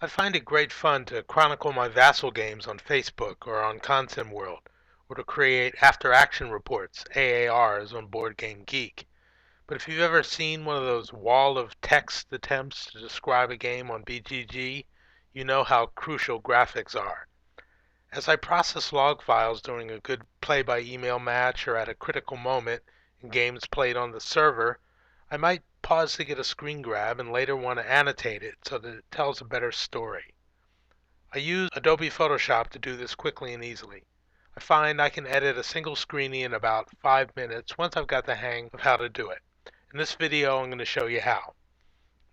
I find it great fun to chronicle my Vassal games on Facebook or on Consim World, or to create after-action reports, AARs, on Board Game Geek. But if you've ever seen one of those wall of text attempts to describe a game on BGG, you know how crucial graphics are. As I process log files during a good play-by-email match or at a critical moment in games played on the server, I might pause to get a screen grab and later want to annotate it so that it tells a better story. I use Adobe Photoshop to do this quickly and easily. I find I can edit a single screen in about 5 minutes once I've got the hang of how to do it. In this video, I'm going to show you how.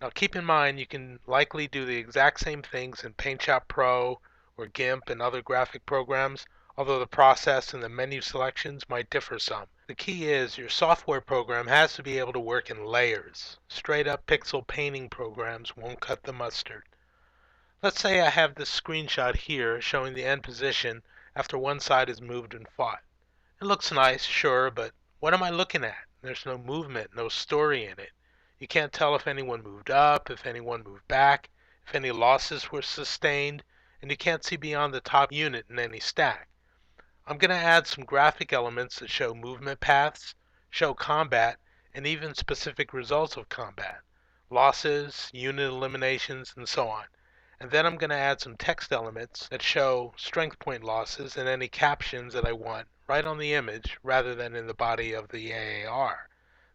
Now keep in mind you can likely do the exact same things in PaintShop Pro or GIMP and other graphic programs, although the process and the menu selections might differ some. The key is your software program has to be able to work in layers. Straight up pixel painting programs won't cut the mustard. Let's say I have this screenshot here showing the end position after one side is moved and fought. It looks nice, sure, but what am I looking at? There's no movement, no story in it. You can't tell if anyone moved up, if anyone moved back, if any losses were sustained, and you can't see beyond the top unit in any stack. I'm going to add some graphic elements that show movement paths, show combat, and even specific results of combat, losses, unit eliminations, and so on. And then I'm going to add some text elements that show strength point losses and any captions that I want right on the image rather than in the body of the AAR.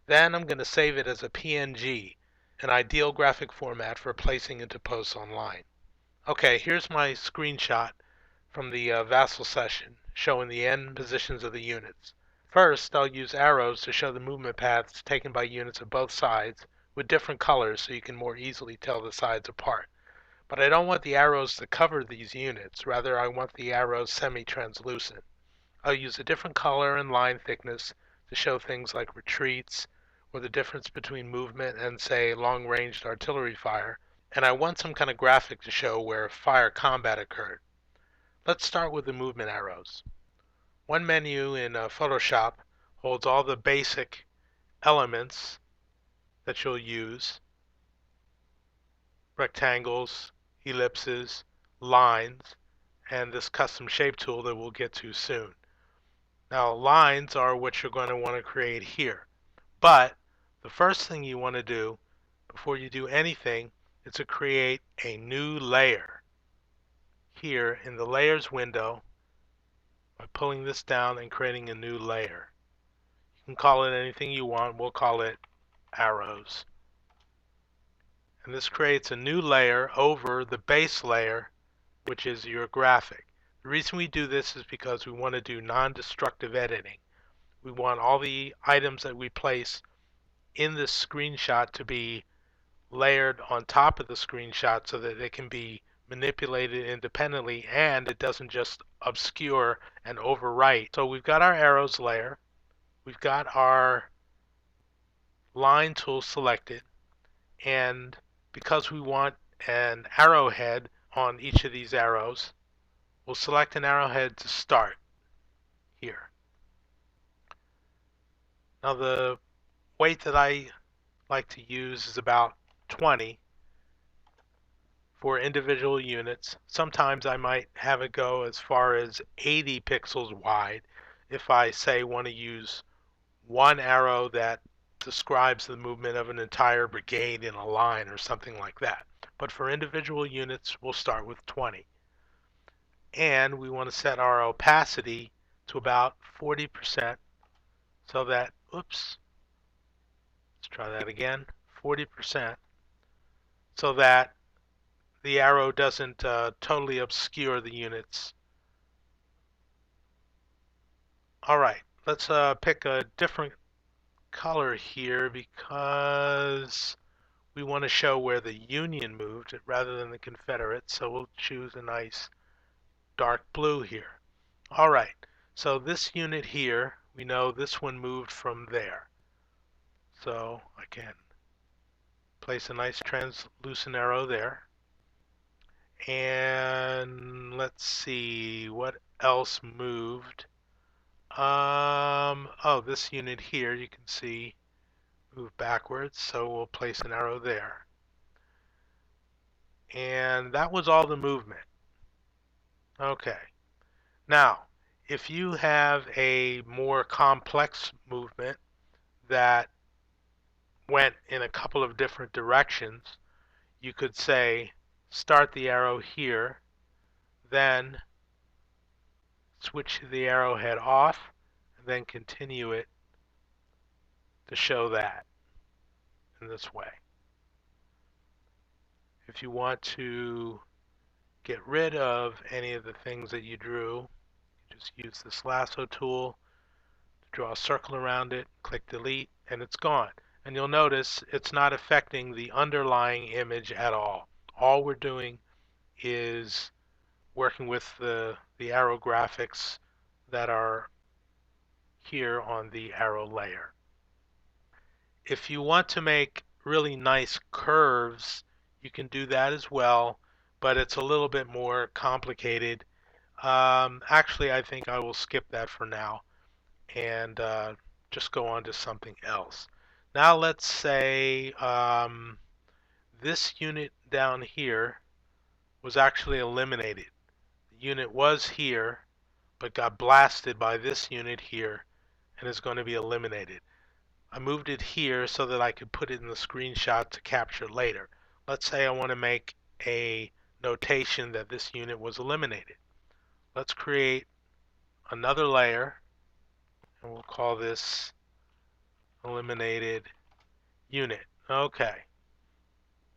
Then I'm going to save it as a PNG, an ideal graphic format for placing into posts online. Okay, here's my screenshot from the Vassal session showing the end positions of the units. First, I'll use arrows to show the movement paths taken by units of both sides with different colors so you can more easily tell the sides apart. But I don't want the arrows to cover these units, rather I want the arrows semi-translucent. I'll use a different color and line thickness to show things like retreats or the difference between movement and, say, long-ranged artillery fire, and I want some kind of graphic to show where fire combat occurred. Let's start with the movement arrows. One menu in Photoshop holds all the basic elements that you'll use: rectangles, ellipses, lines, and this custom shape tool that we'll get to soon. Now, lines are what you're going to want to create here. But the first thing you want to do before you do anything is to create a new layer here in the layers window by pulling this down and creating a new layer. You can call it anything you want. We'll call it arrows. And this creates a new layer over the base layer, which is your graphic. The reason we do this is because we want to do non-destructive editing. We want all the items that we place in this screenshot to be layered on top of the screenshot so that they can be manipulated independently and it doesn't just obscure and overwrite. So we've got our arrows layer, we've got our line tool selected, and because we want an arrowhead on each of these arrows, we'll select an arrowhead to start here. Now the weight that I like to use is about 20 for individual units. Sometimes I might have it go as far as 80 pixels wide if I say want to use one arrow that describes the movement of an entire brigade in a line or something like that. But for individual units, we'll start with 20. And we want to set our opacity to about 40% so that, oops, let's try that again, 40%, so that the arrow doesn't totally obscure the units. Alright, let's pick a different color here because we want to show where the Union moved rather than the Confederates, so we'll choose a nice dark blue here. Alright, so this unit here, we know this one moved from there. So I can place a nice translucent arrow there. And let's see what else moved. Oh, this unit here you can see move backwards, so we'll place an arrow there. And that was all the movement. Okay. Now, if you have a more complex movement that went in a couple of different directions, you could say start the arrow here, then switch the arrowhead off, and then continue it to show that in this way. If you want to get rid of any of the things that you drew, just use this lasso tool to draw a circle around it, click delete, and it's gone. And you'll notice it's not affecting the underlying image at all. All we're doing is working with the arrow graphics that are here on the arrow layer. If you want to make really nice curves, you can do that as well, but it's a little bit more complicated. Actually, I think I will skip that for now and just go on to something else. Now let's say this unit down here was actually eliminated. The unit was here, but got blasted by this unit here and is going to be eliminated. I moved it here so that I could put it in the screenshot to capture later. Let's say I want to make a notation that this unit was eliminated. Let's create another layer, and we'll call this eliminated unit. Okay.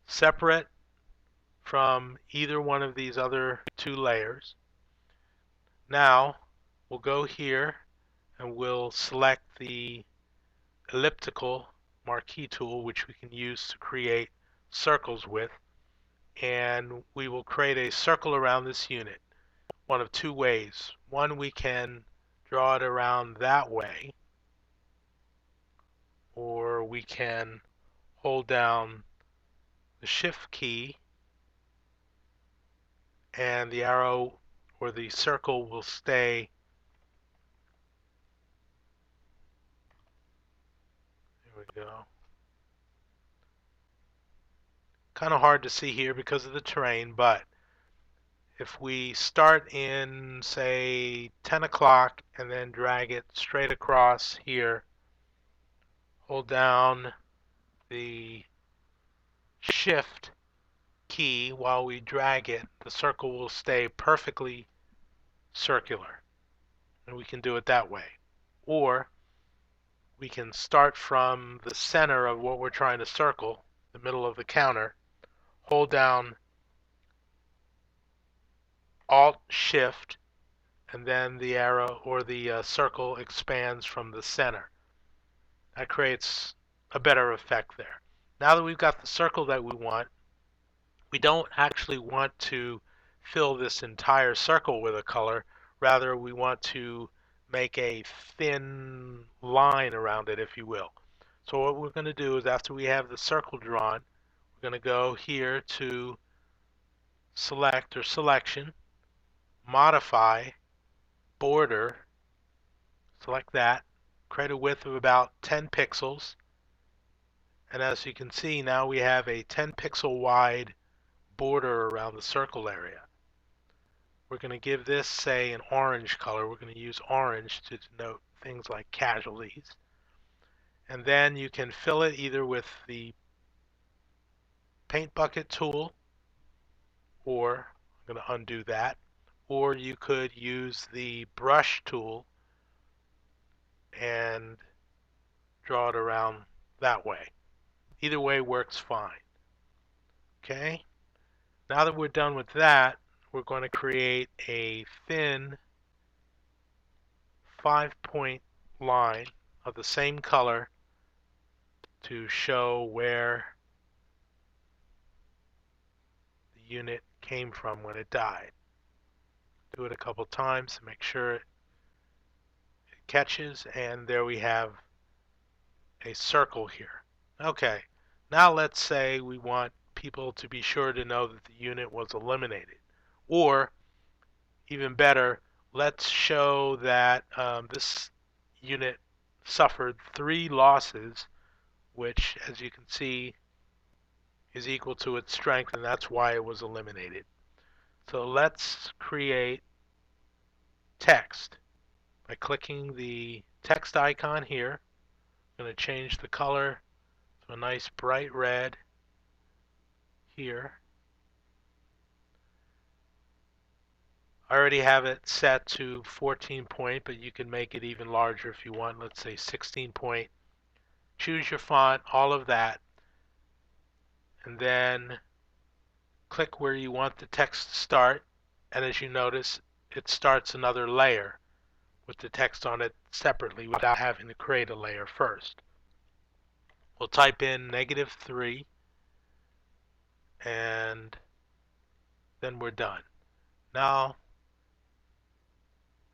Separate from either one of these other two layers. Now we'll go here and we'll select the elliptical marquee tool, which we can use to create circles with, and we will create a circle around this unit one of two ways. One, we can draw it around that way, or we can hold down the shift key and the arrow or the circle will stay. There we go. Kind of hard to see here because of the terrain, but if we start in, say, 10 o'clock and then drag it straight across here, hold down the shift key while we drag it, the circle will stay perfectly circular. And we can do it that way. Or we can start from the center of what we're trying to circle, the middle of the counter, hold down Alt Shift, and then the arrow or the circle expands from the center. That creates a better effect there. Now that we've got the circle that we want, we don't actually want to fill this entire circle with a color. Rather, we want to make a thin line around it, if you will. So what we're going to do is after we have the circle drawn, we're going to go here to select or selection, modify, border, select that, create a width of about 10 pixels. And as you can see, now we have a 10 pixel wide border around the circle area. We're going to give this, say, an orange color. We're going to use orange to denote things like casualties. And then you can fill it either with the paint bucket tool, or I'm going to undo that, or you could use the brush tool and draw it around that way. Either way works fine. Okay? Now that we're done with that, we're going to create a thin 5-point line of the same color to show where the unit came from when it died. Do it a couple times to make sure it catches, and there we have a circle here. Okay, now let's say we want people to be sure to know that the unit was eliminated. Or, even better, let's show that this unit suffered 3 losses, which, as you can see is equal to its strength, and that's why it was eliminated. So let's create text by clicking the text icon here. I'm going to change the color to a nice bright red here. I already have it set to 14 point, but you can make it even larger if you want. Let's say 16 point. Choose your font, all of that, and then click where you want the text to start. And as you notice, it starts another layer with the text on it separately without having to create a layer first. We'll type in -3 and then we're done. Now,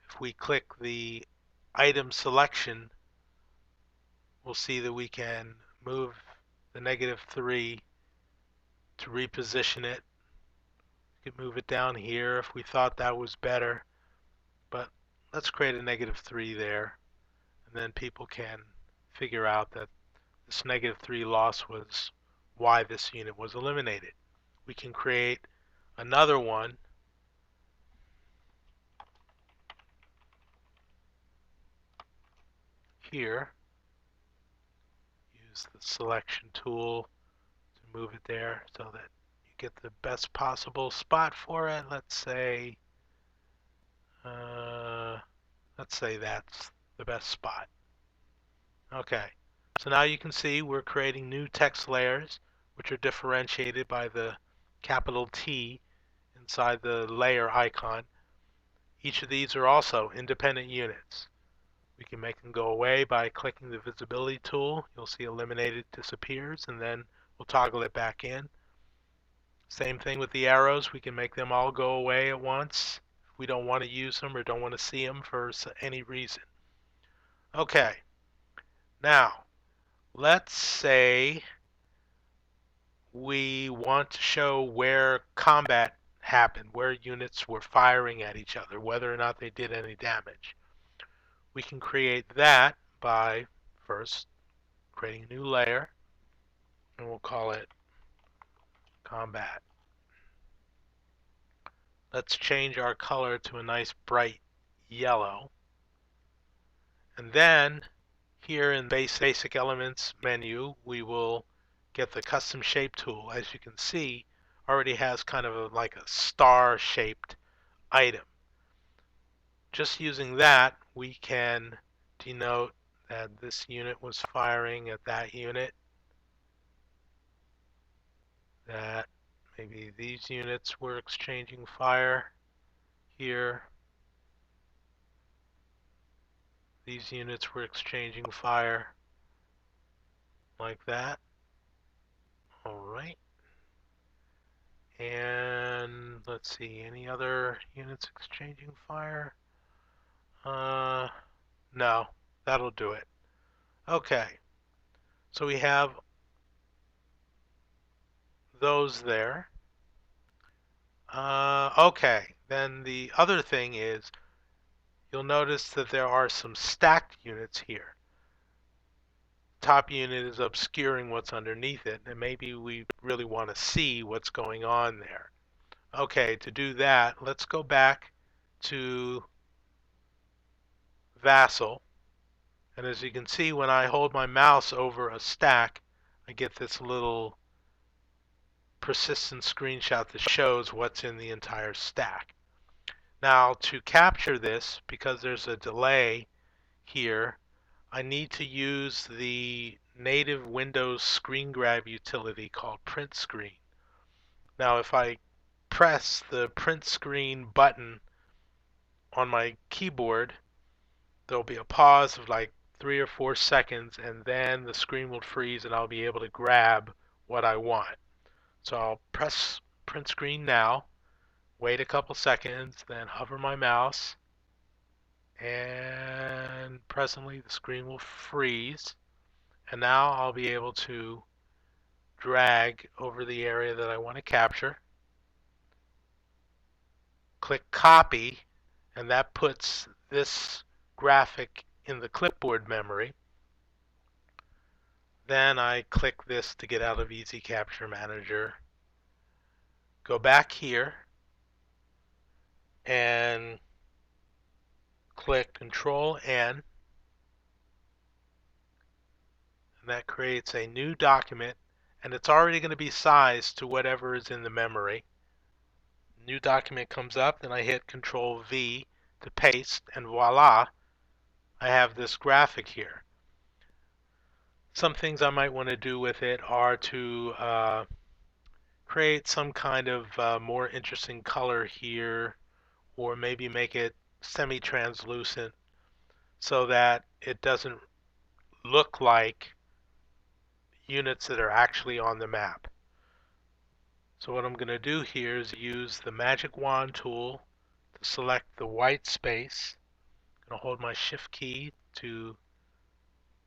if we click the item selection, we'll see that we can move the -3 to reposition it. We could move it down here if we thought that was better, but let's create a -3 there, and then people can figure out that this -3 loss was why this unit was eliminated. We can create another one here. Use the selection tool to move it there so that you get the best possible spot for it. Let's say that's the best spot. Okay, so now you can see we're creating new text layers, which are differentiated by the capital T inside the layer icon. Each of these are also independent units. We can make them go away by clicking the visibility tool. You'll see eliminated disappears, and then we'll toggle it back in. Same thing with the arrows. We can make them all go away at once if we don't want to use them or don't want to see them for any reason. Okay, now let's say we want to show where combat happened, where units were firing at each other, whether or not they did any damage. We can create that by first creating a new layer, and we'll call it combat. Let's change our color to a nice bright yellow. And then here in Basic Elements menu, we will get the Custom Shape tool. As you can see, already has kind of like a star-shaped item. Just using that, we can denote that this unit was firing at that unit, that maybe these units were exchanging fire here. These units were exchanging fire like that. All right. And let's see, any other units exchanging fire? No, that'll do it. Okay, so we have those there. Okay, then the other thing is you'll notice that there are some stacked units here. Top unit is obscuring what's underneath it, and maybe we really want to see what's going on there. Okay, to do that, let's go back to Vassal. And as you can see, when I hold my mouse over a stack, I get this little persistent screenshot that shows what's in the entire stack. Now, to capture this, because there's a delay here, I need to use the native Windows screen grab utility called Print Screen. Now, if I press the Print Screen button on my keyboard, there'll be a pause of like 3 or 4 seconds, and then the screen will freeze and I'll be able to grab what I want. So I'll press print screen now, wait a couple seconds, then hover my mouse, and presently the screen will freeze. And now I'll be able to drag over the area that I want to capture, click copy, and that puts this graphic in the clipboard memory. Then I click this to get out of Easy Capture Manager. Go back here and click Control N, and that creates a new document, and it's already going to be sized to whatever is in the memory. New document comes up, then I hit Control V to paste, and voila, I have this graphic here. Some things I might want to do with it are to create some kind of more interesting color here, or maybe make it semi-translucent so that it doesn't look like units that are actually on the map. So what I'm going to do here is use the magic wand tool to select the white space. I'm going to hold my shift key to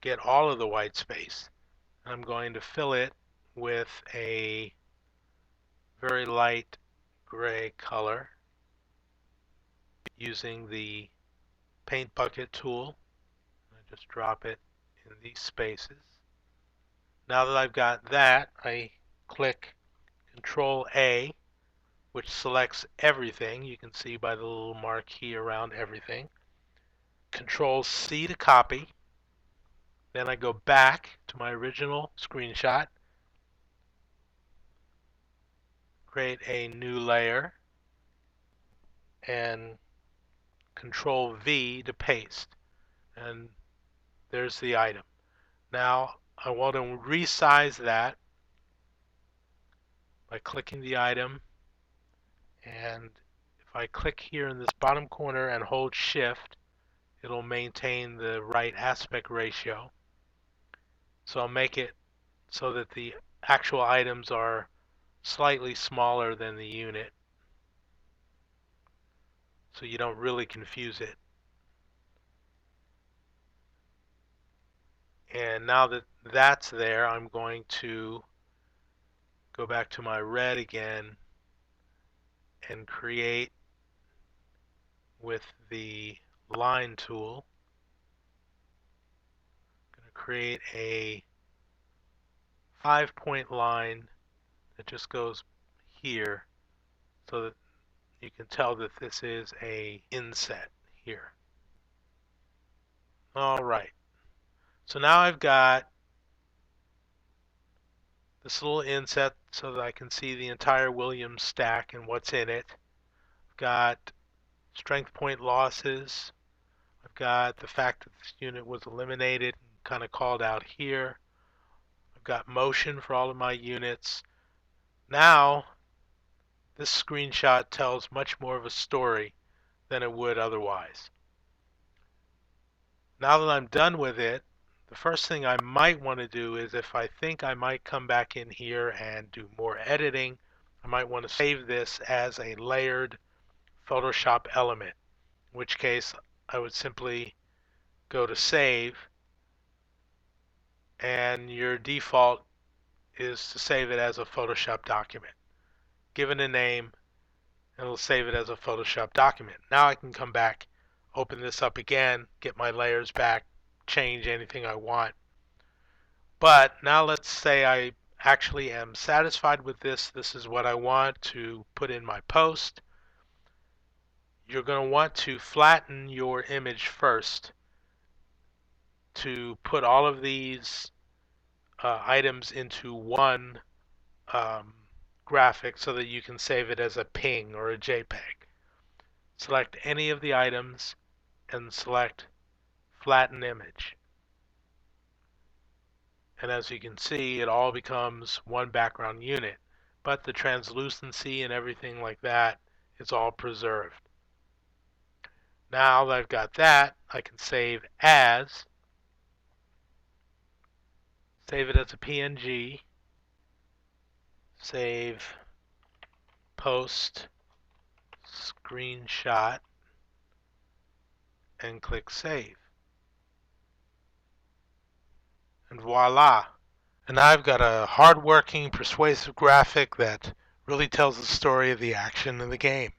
get all of the white space. I'm going to fill it with a very light gray color using the paint bucket tool. I just drop it in these spaces. Now that I've got that, I click Control A, which selects everything. You can see by the little marquee around everything. Control C to copy. Then I go back to my original screenshot, create a new layer, and Control V to paste. And there's the item. Now I want to resize that by clicking the item, and if I click here in this bottom corner and hold shift, it'll maintain the right aspect ratio. So I'll make it so that the actual items are slightly smaller than the unit, so you don't really confuse it. And now that that's there, I'm going to go back to my red again and create with the line tool. I'm going to create a 5-point line that just goes here so that you can tell that this is a inset here. Alright, so now I've got this little inset so that I can see the entire Williams stack and what's in it. I've got strength point losses. I've got the fact that this unit was eliminated and kind of called out here. I've got motion for all of my units. Now this screenshot tells much more of a story than it would otherwise. Now that I'm done with it, the first thing I might want to do is, if I think I might come back in here and do more editing, I might want to save this as a layered Photoshop element, in which case I would simply go to save, and your default is to save it as a Photoshop document. Give it a name, and it'll save it as a Photoshop document. Now I can come back, open this up again, get my layers back, change anything I want. But now let's say I actually am satisfied with this. This is what I want to put in my post. You're going to want to flatten your image first to put all of these items into one graphic so that you can save it as a PNG or a JPEG. Select any of the items and select flatten image. And as you can see, it all becomes one background unit, but the translucency and everything like that is all preserved. Now that I've got that, I can save as, save it as a PNG, save post screenshot, and click save. And voila! And now I've got a hard-working, persuasive graphic that really tells the story of the action in the game.